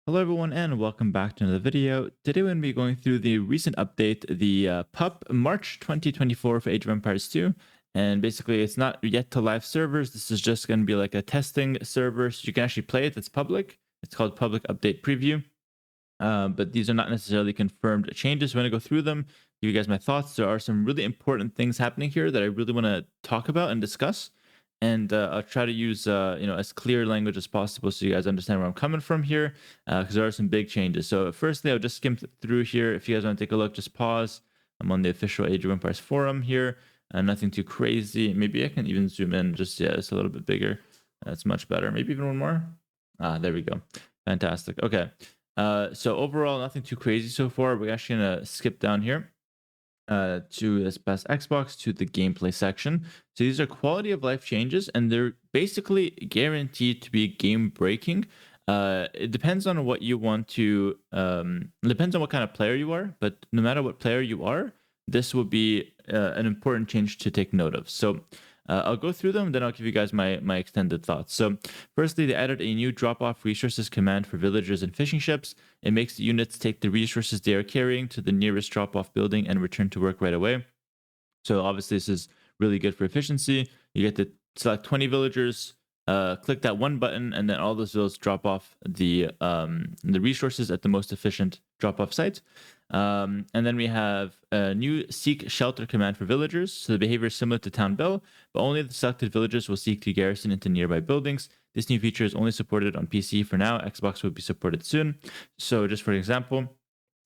Hello everyone and welcome back to another video. Today we're going to be going through the recent update, the PUP March 2024 for Age of Empires 2. And basically it's not yet to live servers. This is just going to be like a testing server. So you can actually play it. It's public. It's called Public Update Preview. But these are not necessarily confirmed changes. I'm going to go through them, give you guys my thoughts. There are some really important things happening here that I really want to talk about and discuss. And I'll try to use as clear language as possible so you guys understand where I'm coming from here, because there are some big changes. So firstly, I'll just skim through here. If you guys want to take a look, just pause. I'm on the official Age of Empires forum here. Nothing too crazy. Maybe I can even zoom in. Just it's a little bit bigger. That's much better. Maybe even one more. There we go. Fantastic. Okay. So overall, nothing too crazy so far. We're actually gonna skip down here to this past Xbox to the gameplay section. So these are quality of life changes, and they're basically guaranteed to be game breaking. It depends on what you want to. It depends on what kind of player you are, but no matter what player you are, this will be an important change to take note of. So. I'll go through them, then I'll give you guys my extended thoughts. So, firstly, they added a new drop-off resources command for villagers and fishing ships. It makes the units take the resources they are carrying to the nearest drop-off building and return to work right away. So, obviously, this is really good for efficiency. You get to select 20 villagers, click that one button, and then all those villas drop off the resources at the most efficient drop-off site. And then we have a new seek shelter command for villagers. So the behavior is similar to Town Bell, but only the selected villagers will seek to garrison into nearby buildings. This new feature is only supported on PC for now. Xbox will be supported soon. So just for example,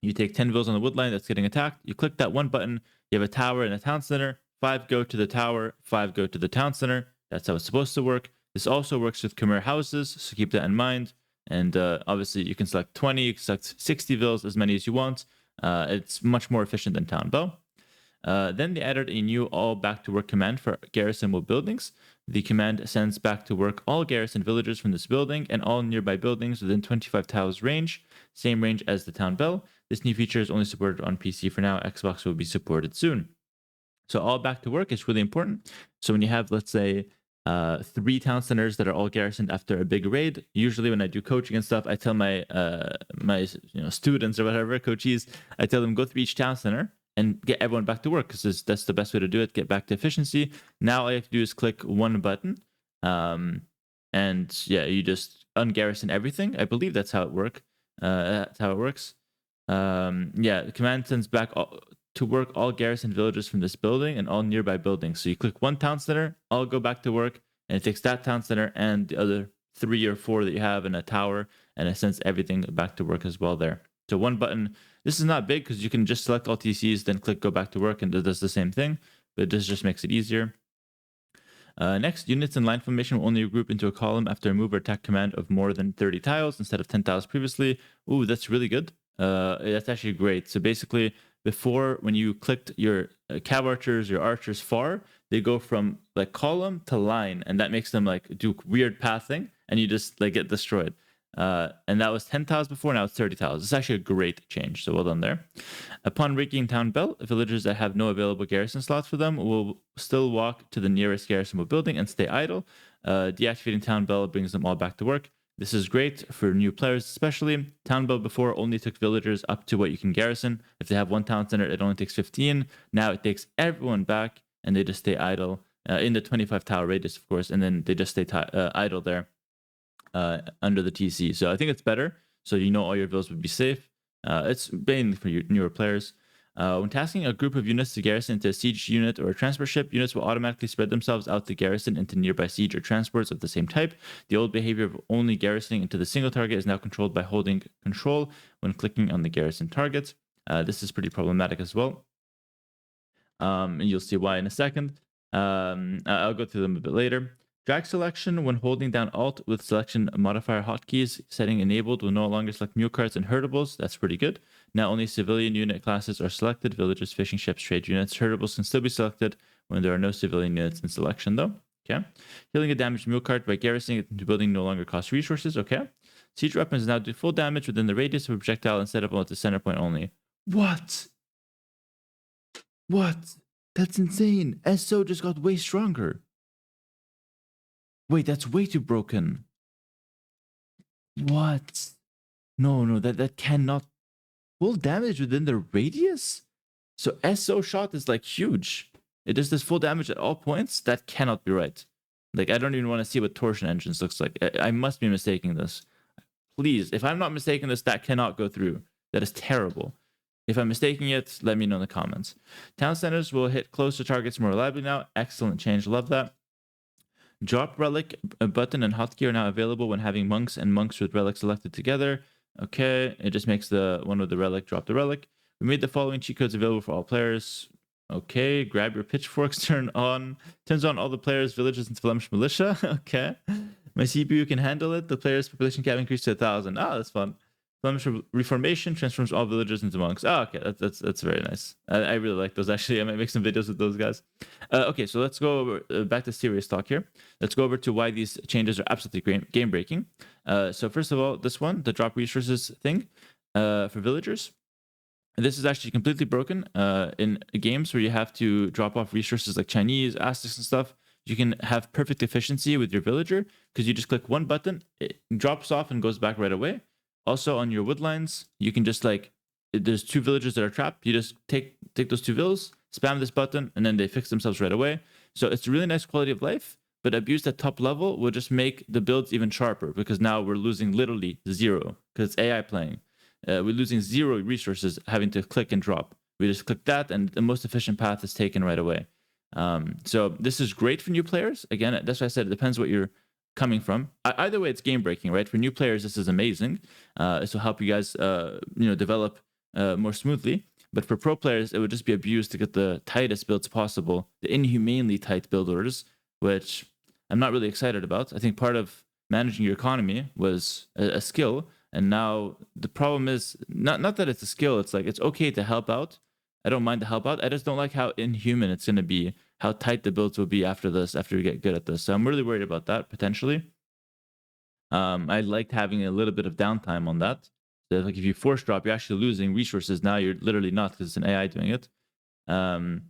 you take 10 villas on the woodline that's getting attacked. You click that one button. You have a tower and a town center. 5 go to the tower, 5 go to the town center. That's how it's supposed to work. This also works with Khmer houses, so keep that in mind. And obviously, you can select 20, you can select 60 villas, as many as you want. It's much more efficient than Town Bell. Then they added a new all back to work command for garrisonable buildings. The command sends back to work all garrison villagers from this building and all nearby buildings within 25 tiles range, same range as the Town Bell. This new feature is only supported on PC for now. Xbox will be supported soon. So all back to work is really important. So when you have, let's say, 3 town centers that are all garrisoned after a big raid. Usually, when I do coaching and stuff, I tell my students or whatever coaches, I tell them go through each town center and get everyone back to work because that's the best way to do it. Get back to efficiency. Now all you have to do is click one button, and yeah, you just ungarrison everything. I believe that's how it works. Yeah, the command sends back to work all garrison villages from this building and all nearby buildings. So you click one town center, all go back to work, and it takes that town center and the other 3 or 4 that you have in a tower, and it sends everything back to work as well there. So one button. This is not big because you can just select all TCs, then click go back to work, and it does the same thing. But this just makes it easier. Next, units in line formation will only group into a column after a move or attack command of more than 30 tiles instead of 10 tiles previously. Ooh, that's really good. That's actually great. So basically, before when you clicked your cav archers, your archers far, they go from like column to line, and that makes them like do weird pathing, and you just like get destroyed. And that was 10 tiles before, now it's 30 tiles. It's actually a great change, so well done there. Upon reaching Town Bell, villagers that have no available garrison slots for them will still walk to the nearest garrisonable building and stay idle. Deactivating Town Bell brings them all back to work. This is great for new players, especially. Town Bell before only took villagers up to what you can garrison. If they have one town center, it only takes 15. Now it takes everyone back, and they just stay idle in the 25 tower radius, of course, and then they just stay idle there under the TC. So I think it's better. So you know all your villas would be safe. It's mainly for your newer players. When tasking a group of units to garrison into a siege unit or a transport ship, units will automatically spread themselves out to garrison into nearby siege or transports of the same type. The old behavior of only garrisoning into the single target is now controlled by holding control when clicking on the garrison target. This is pretty problematic as well. And you'll see why in a second. I'll go through them a bit later. Drag selection when holding down Alt with selection modifier hotkeys setting enabled will no longer select mule carts and herdables. That's pretty good. Now only civilian unit classes are selected. Villages, fishing ships, trade units, herdables can still be selected when there are no civilian units in selection though. Okay. Healing a damaged mule cart by garrisoning it into building no longer costs resources. Okay. Siege weapons now do full damage within the radius of a projectile instead of at the center point only. What? What? That's insane. SO just got way stronger. Wait, that's way too broken. What? No, that cannot full damage within the radius. So SO shot is like huge. It does this full damage at all points. That cannot be right. Like I don't even want to see what torsion engines looks like. I must be mistaking this. Please, if I'm not mistaken this, that cannot go through. That is terrible. If I'm mistaking it, let me know in the comments. Town centers will hit closer targets more reliably now. Excellent change. Love that. Drop relic button and hotkey are now available when having monks and monks with relic selected together. Okay, it just makes the one with the relic drop the relic. We made the following cheat codes available for all players. Okay, grab your pitchforks, turns on all the players, villages, and Flemish militia. Okay. My CPU can handle it. The player's population cap increased to 1,000. Ah, that's fun. Flemish reformation transforms all villagers into monks. Oh, okay, that's very nice. I really like those. Actually, I might make some videos with those guys. Okay, so let's go over, back to serious talk here. Let's go over to why these changes are absolutely game breaking. So first of all, this one, the drop resources thing for villagers. This is actually completely broken in games where you have to drop off resources like Chinese, Aztecs, and stuff. You can have perfect efficiency with your villager because you just click one button, it drops off and goes back right away. Also on your woodlines, you can just like, there's two villagers that are trapped. You just take those two villas, spam this button, and then they fix themselves right away. So it's a really nice quality of life, but abused at top level will just make the builds even sharper because now we're losing literally zero because it's AI playing. We're losing zero resources having to click and drop. We just click that and the most efficient path is taken right away. So this is great for new players. Again, that's why I said it depends what you're coming from. Either way, it's game breaking, right? For new players, this is amazing. This will help you guys, develop more smoothly. But for pro players, it would just be abused to get the tightest builds possible, the inhumanely tight build orders, which I'm not really excited about. I think part of managing your economy was a skill. And now the problem is not that it's a skill. It's like, it's okay to help out. I don't mind to help out. I just don't like how inhuman it's going to be, how tight the builds will be after this, after we get good at this. So I'm really worried about that potentially. I liked having a little bit of downtime on that. So like if you force drop, you're actually losing resources. Now you're literally not because it's an AI doing it. And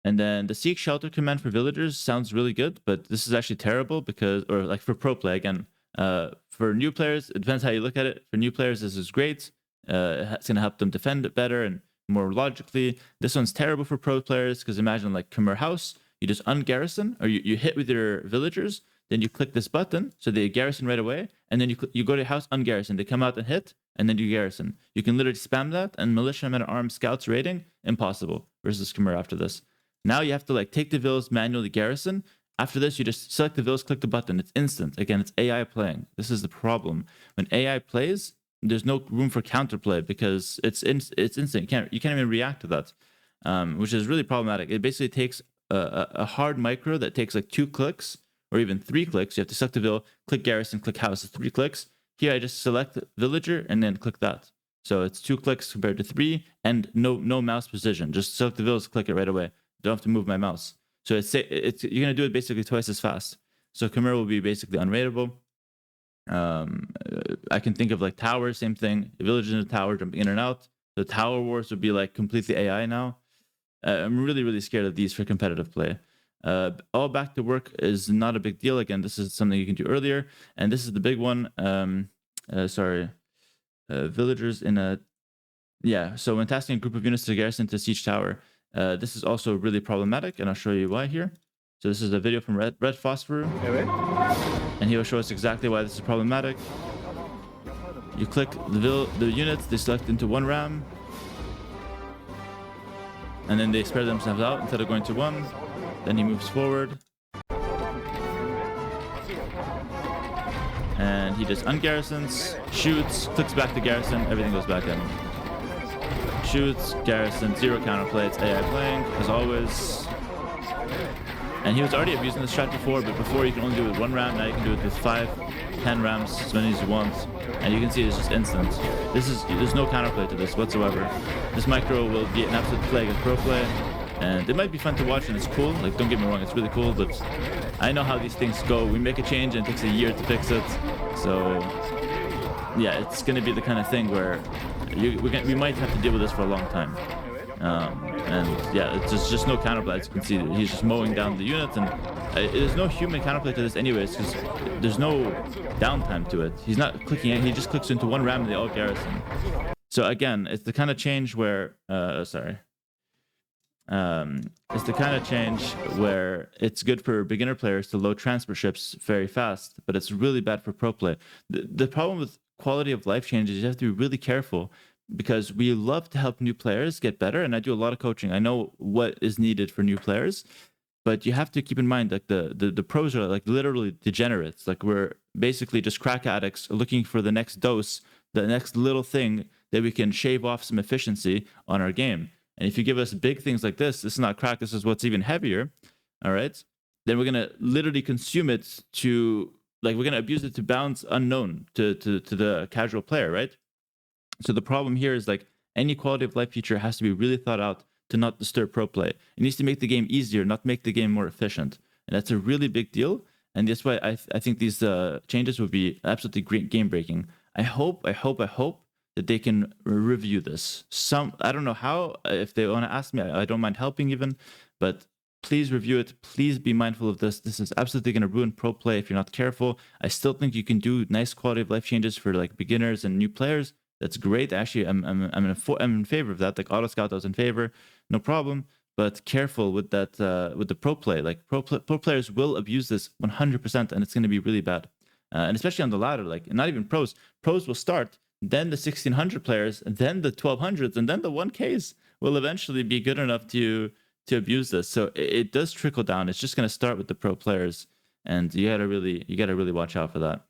then the seek shelter command for villagers sounds really good, but this is actually terrible because, or like for pro play again, for new players, it depends how you look at it. For new players, this is great. It's going to help them defend it better and more logically. This one's terrible for pro players because imagine like Khmer House, you just ungarrison or you hit with your villagers, then you click this button so they garrison right away, and then you go to your house, ungarrison, they come out and hit, and then you garrison. You can literally spam that, and militia, men at arms, scouts raiding, impossible versus Khmer after this. Now you have to like take the villas, manually garrison. After this, you just select the villas, click the button. It's instant. Again, it's AI playing. This is the problem. When AI plays, there's no room for counterplay because it's instant. You can't even react to that, which is really problematic. It basically takes a hard micro that takes like 2 clicks or even 3 clicks. You have to select the vill, click garrison, click house. It's 3 clicks. Here, I just select villager and then click that. So it's 2 clicks compared to 3, and no mouse precision. Just select the villas, click it right away. Don't have to move my mouse. So you're gonna do it basically twice as fast. So Khmer will be basically unraidable. I can think of like towers, same thing. Villagers in a tower jumping in and out. The tower wars would be like completely AI now. I'm really scared of these for competitive play. All back to work is not a big deal. Again, this is something you can do earlier, and this is the big one. Villagers in a So when tasking a group of units to garrison to siege tower, this is also really problematic, and I'll show you why here. So this is a video from Red Phosphor, and he will show us exactly why this is problematic. You click the units, they select into 1 ram, and then they spread themselves out instead of going to 1. Then he moves forward, and he just ungarrisons, shoots, clicks back to garrison, everything goes back in. Shoots, garrison, 0 counterplay. It's AI playing, as always. And he was already abusing this strat before, but before you can only do it with 1 ram, now you can do it with 5, 10 rams, as many as you want. And you can see it's just instant. There's no counterplay to this whatsoever. This micro will be an absolute plague of pro play. And it might be fun to watch, and it's cool. Like, don't get me wrong, it's really cool, but I know how these things go. We make a change and it takes a year to fix it. So yeah, it's going to be the kind of thing where we might have to deal with this for a long time. And yeah, it's just no counterplay. As you can see, he's just mowing down the units, and There's no human counterplay to this anyways, because there's no downtime to it. He's not clicking it. He just clicks into one ram and they all garrison. So again, it's the kind of change where, it's the kind of change where it's good for beginner players to load transfer ships very fast, but it's really bad for pro play. The problem with quality of life changes, you have to be really careful, because we love to help new players get better, and I do a lot of coaching. I know what is needed for new players, but you have to keep in mind, like the pros are like literally degenerates. Like, we're basically just crack addicts looking for the next dose, the next little thing that we can shave off some efficiency on our game. And if you give us big things like this is not crack, this is what's even heavier, all right? Then we're gonna literally consume it to, like, we're gonna abuse it to bounds unknown to the casual player, right? So the problem here is, like, any quality of life feature has to be really thought out to not disturb pro play. It needs to make the game easier, not make the game more efficient. And that's a really big deal. And that's why I think these changes would be absolutely great game breaking. I hope that they can review this. I don't know how. If they want to ask me, I don't mind helping even, but please review it. Please be mindful of this. This is absolutely going to ruin pro play if you're not careful. I still think you can do nice quality of life changes for like beginners and new players. That's great. Actually, I'm in favor of that. Like auto scout, I was in favor, no problem. But careful with that, with the pro play. Like pro players will abuse this 100%, and it's going to be really bad. And especially on the ladder, like not even pros. Pros will start, then the 1600 players, and then the 1200s, and then the 1Ks will eventually be good enough to abuse this. So it does trickle down. It's just going to start with the pro players, and you gotta really watch out for that.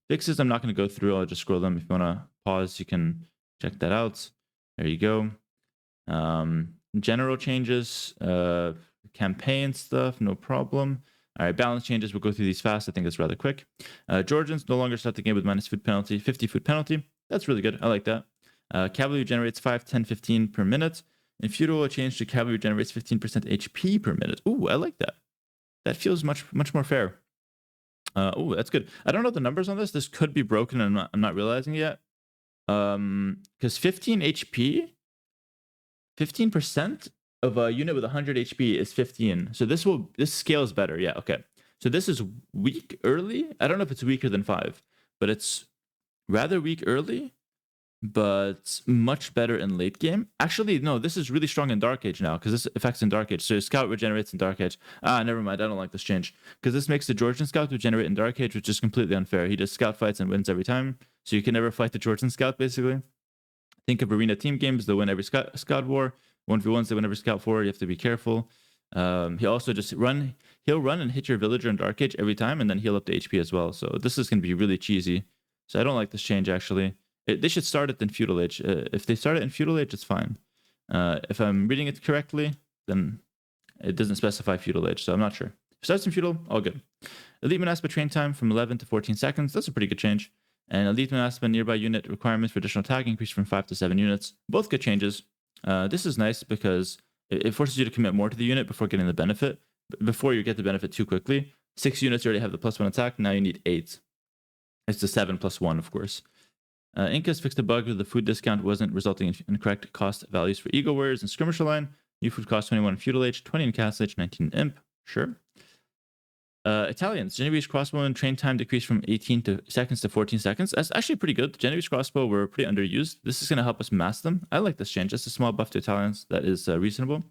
Fixes I'm not going to go through. I'll just scroll them. If you want to pause, you can check that out. There you go. General changes, campaign stuff, no problem. All right, balance changes. We'll go through these fast. I think it's rather quick. Georgians no longer start the game with minus food penalty, 50 food penalty. That's really good. I like that. Cavalry generates 5, 10, 15 per minute. In feudal, a change to cavalry generates 15% HP per minute. Ooh, I like that. That feels much more fair. Oh, that's good. I don't know the numbers on this. This could be broken and I'm not realizing it yet. Because 15 HP, 15% of a unit with 100 HP is 15. So this scales better. Yeah, okay. So this is weak early. I don't know if it's weaker than 5, but it's rather weak early, but much better in late game. Actually, no, this is really strong in Dark Age now, because this affects in Dark Age. So Scout regenerates in Dark Age. Never mind. I don't like this change, because this makes the Georgian Scout regenerate in Dark Age, which is completely unfair. He just Scout fights and wins every time. So you can never fight the Georgian Scout, basically. Think of arena team games. They win every Scout war. 1v1s, they win every Scout war. You have to be careful. He also he'll run and hit your villager in Dark Age every time, and then heal up the HP as well. So this is going to be really cheesy. So I don't like this change, actually. They should start it in Feudal Age. If they start it in Feudal Age, it's fine. If I'm reading it correctly, then it doesn't specify Feudal Age, so I'm not sure. If it starts in Feudal, all good. Elite Monaspa train time from 11 to 14 seconds. That's a pretty good change. And Elite Monaspa nearby unit requirements for additional attack increased from 5 to 7 units. Both good changes. This is nice because it forces you to commit more to the unit before getting the benefit. Before you get the benefit too quickly. 6 units already have the +1 attack. Now you need 8. It's the 7 + 1, of course. Incas fixed a bug with the food discount wasn't resulting in incorrect cost values for Eagle Warriors and Skirmisher Line. New food cost 21 in Feudal Age, 20 in Castle Age, 19 in Imp. Sure. Italians, Genovese crossbow and train time decreased from 18 seconds to 14 seconds. That's actually pretty good. The Genovese crossbow were pretty underused. This is going to help us mass them. I like this change. Just a small buff to Italians. That is reasonable.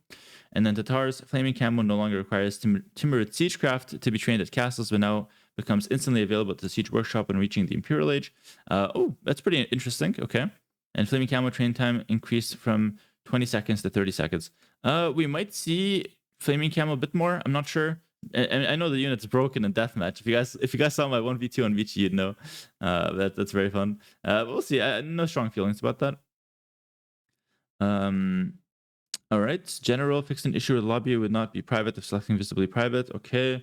And then Tatars, Flaming Camo no longer requires Timurrid Siegecraft to be trained at castles, but now becomes instantly available at the Siege Workshop when reaching the Imperial Age. Oh, that's pretty interesting. Okay. And Flaming Camo train time increased from 20 seconds to 30 seconds. We might see Flaming Camo a bit more. I'm not sure. I know the unit's broken in deathmatch. If you guys saw my 1v2 on Vici, you'd know. That's very fun. We'll see. No strong feelings about that. All right. General fixed an issue with lobby would not be private if selecting visibly private. Okay.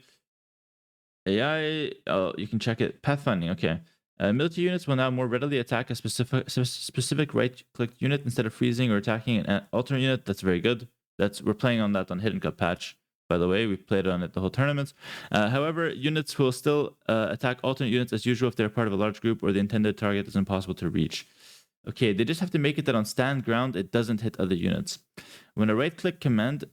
AI, you can check it. Pathfinding, okay. Military units will now more readily attack a specific right-click unit instead of freezing or attacking an alternate unit. That's very good. We're playing on that on Hidden Cup patch, by the way. We've played on it the whole tournament. However, units will still attack alternate units as usual if they're part of a large group or the intended target is impossible to reach. Okay, they just have to make it that on stand ground, it doesn't hit other units. When a right-click command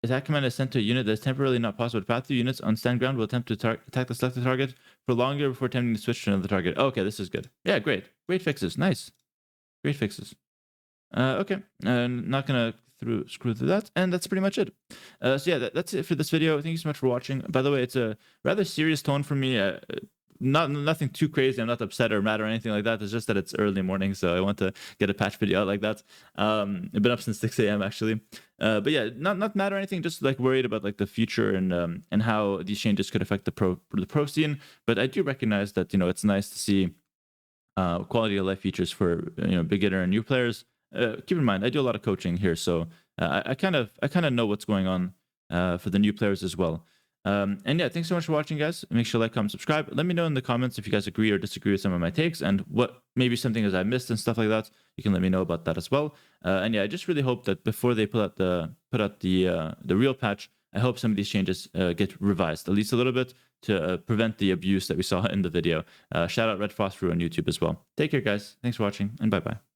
Attack command is sent to a unit that is temporarily not possible to path through. Units on stand ground will attempt to attack the selected target for longer before attempting to switch to another target. Okay, this is good. Yeah, great. Great fixes. Nice. Great fixes. Okay, not gonna screw through that, and that's pretty much it. So yeah, that's it for this video. Thank you so much for watching. By the way, it's a rather serious tone for me. Nothing too crazy. I'm not upset or mad or anything like that. It's just that it's early morning, so I want to get a patch video out like that. I've been up since 6 a.m. actually, but yeah, not mad or anything. Just like worried about like the future and how these changes could affect the pro scene. But I do recognize that it's nice to see quality of life features for beginner and new players. Keep in mind, I do a lot of coaching here, so I kind of know what's going on for the new players as well. And yeah, thanks so much for watching, guys. Make sure to like, comment, subscribe. Let me know in the comments if you guys agree or disagree with some of my takes, and what maybe something as I missed and stuff like that. You can let me know about that as well. And yeah, I just really hope that before they put out the real patch, I hope some of these changes get revised at least a little bit to prevent the abuse that we saw in the video. Shout out Red Phosphor on YouTube as well. Take care, guys. Thanks for watching, and bye bye.